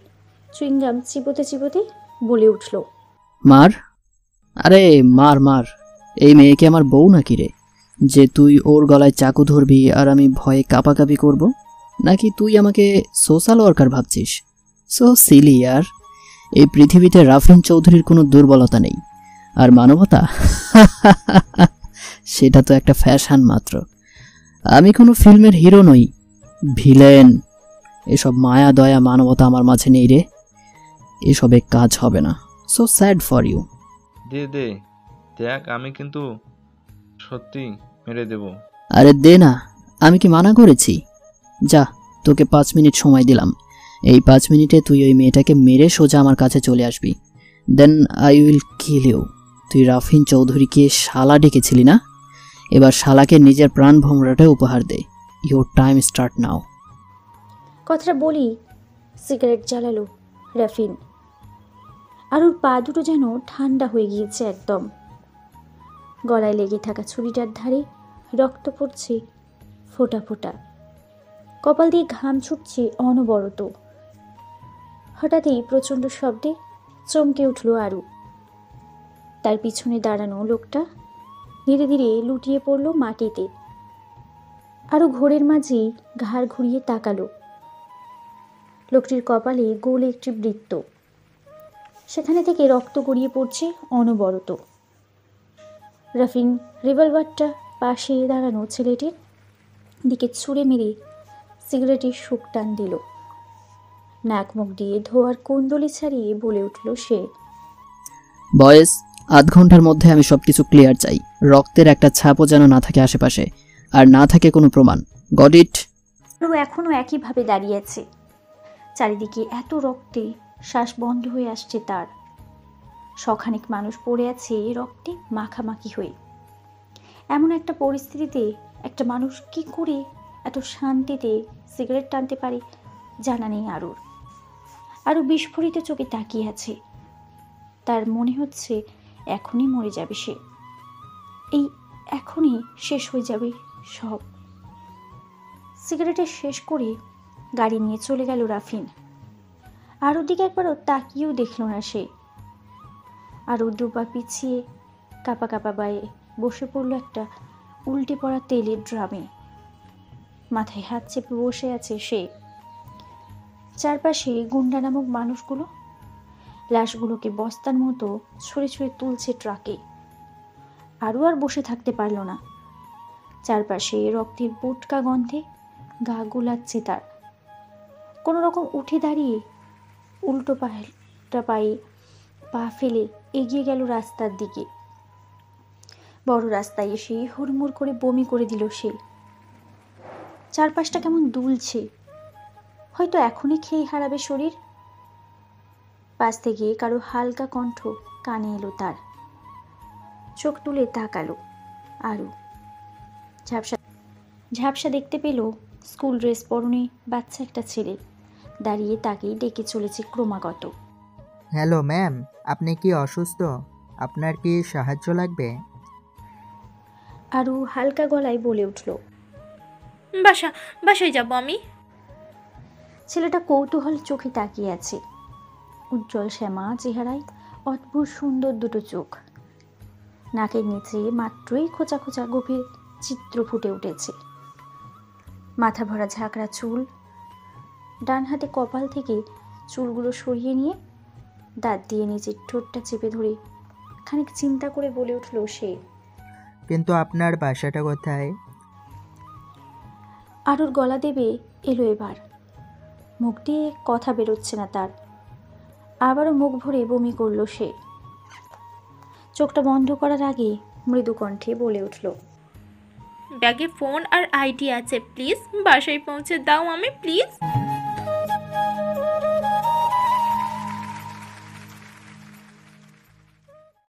চুইংগাম চিবোতে চিবোতে বলে উঠল, মার, আরে মার মার। এই মেয়েকে আমার বউ নাকি রে, যে তুই ওর গলায় চাকু ধরবি আর আমি ভয়ে কাঁপাকাঁপি করব? নাকি তুই আমাকে সোশ্যাল ওয়ার্কার ভাবছিস? সো সিলি আর। এই পৃথিবীতে রাফিন চৌধুরীর কোনো দুর্বলতা নেই, আর মানবতা সেটা তো একটা ফ্যাশন মাত্র। আমি কোনো ফিল্মের হিরো নই, ভিলেন। এসব মায়া দয়া মানবতা আমার মাঝে নেই রে। এসবে কাজ হবে না। So sad for you. দে দেখ, আমি কিন্তু সত্যি মেরে দেব। আরে দে না, আমি কি মানা করেছি? যা, তোকে 5 মিনিট সময় দিলাম। এই 5 মিনিটে তুই ওই মেয়েটাকে মেরে সোজা আমার কাছে চলে আসবি। Then I will kill you. তুই রাফিন চৌধুরীকে শালা ডেকেছিলি না? এবার শালাকে নিজের প্রাণ ভোমরাটা উপহার দে। Your time start now. কথাটা বলি সিগারেট জ্বালালো রাফিন। আর ওর পা দুটো যেন ঠান্ডা হয়ে গিয়েছে একদম। গলায় লেগে থাকা ছুরিটার ধারে রক্ত পড়ছে ফোঁটা ফোঁটা। কপাল দিয়ে ঘাম ছুটছে অনবরত। হঠাৎই প্রচণ্ড শব্দে চমকে উঠল আরু। তার পিছনে দাঁড়ানো লোকটা ধীরে ধীরে লুটিয়ে পড়ল মাটিতে। আরও ঘোরের মাঝেই ঘাড় ঘুরিয়ে তাকালো। লোকটির কপালে গোল একটি বৃত্ত, সেখানে থেকে রক্ত গড়িয়ে পড়ছে অনবরত। রাফিন রিভলভারটা পাশে দাঁড়ানো ছেলেটির দিকে ছুঁড়ে মেরে সিগারেটের শুক টান দিল। নাক মুখ দিয়ে ধোয়ার কুণ্ডলি ছাড়িয়ে বলে উঠল সে, বয়েস, 8 ঘন্টার মধ্যে আমি সবকিছু ক্লিয়ার চাই। রক্তের একটা ছাপও যেন না থাকে আশেপাশে, আর না থাকে কোনো প্রমাণ। Got it? আরও এখনও একইভাবে দাঁড়িয়ে আছে। চারিদিকে এত রক্তে শ্বাস বন্ধ হয়ে আসছে তার। শখানেক মানুষ পড়ে আছে রক্তে মাখামাখি হয়ে। এমন একটা পরিস্থিতিতে একটা মানুষ কি করে এত শান্তিতে সিগারেট টানতে পারে জানা নেই আরুর। আরও বিস্ফোরিত চোখে তাকিয়ে আছে। তার মনে হচ্ছে এখনই মরে যাবে সে। এই এখনই শেষ হয়ে যাবে সব। সিগারেটের শেষ করে গাড়ি নিয়ে চলে গেল রাফিন। আরুর দিকে একবারও তাকিয়েও দেখল না সে। আরও দুপা পিছিয়ে কাঁপা কাঁপা বায়ে বসে পড়ল একটা উল্টে পড়া তেলের ড্রামে। মাথায় হাত চেপে বসে আছে সে। চারপাশে গুন্ডা নামক মানুষগুলো লাশগুলোকে বস্তার মতো ছুঁড়ে ছুঁড়ে তুলছে ট্রাকে। আরও আর বসে থাকতে পারল না। চারপাশে রক্তের বোটকা গন্ধে গা গোলাচ্ছে তার। কোনো রকম উঠে দাঁড়িয়ে উল্টো পায়ে পা ফেলে এগিয়ে গেল রাস্তার দিকে। বড় রাস্তায় এসে হুড়মুড় করে বমি করে দিল সে। চারপাশটা কেমন দুলছে, হয়তো এখনই খেয়ে হারাবে শরীর। পাশ থেকে কারো হালকা কণ্ঠ কানে এলো তার। চোখ তুলে তাকালো আরু। ঝাপসা দেখতে পেল স্কুল ড্রেস পরনে বাচ্চা একটা ছেলে দাঁড়িয়ে তাকেই ডেকে চলেছে ক্রমাগত। হ্যালো ম্যাম, আপনি কি অসুস্থ? আপনার কি সাহায্য লাগবে? আরু হালকা গলায় বলে উঠল, বাসায় যাব আমি। ছেলেটা কৌতূহল চোখে তাকিয়ে আছে। উজ্জ্বল শ্যামা চেহারায় অদ্ভুত সুন্দর দুটো চোখ। নাকের নিচে মাত্রই খোঁচা খোঁচা গভীর চিত্র ফুটে উঠেছে। মাথা ভরা ঝাঁকড়া চুল। ডান হাতে কপাল থেকে চুলগুলো সরিয়ে নিয়ে দাঁত দিয়ে নিজের ঠোঁটটা চেপে ধরে খানিক চিন্তা করে বলে উঠল সে। কিন্তু আপনার বাসাটা কোথায়? আরুর গলা দেবে এলো এবার। মুখ দিয়ে কথা বেরোচ্ছে না তার। আবারও মুখ ভরে বমি করলো সে। চোখটা বন্ধ করার আগে মৃদু কণ্ঠে বলে উঠল, ব্যাগে ফোন আর আইডি আছে, প্লিজ বাসায় পৌঁছে দাও আমি, প্লিজ।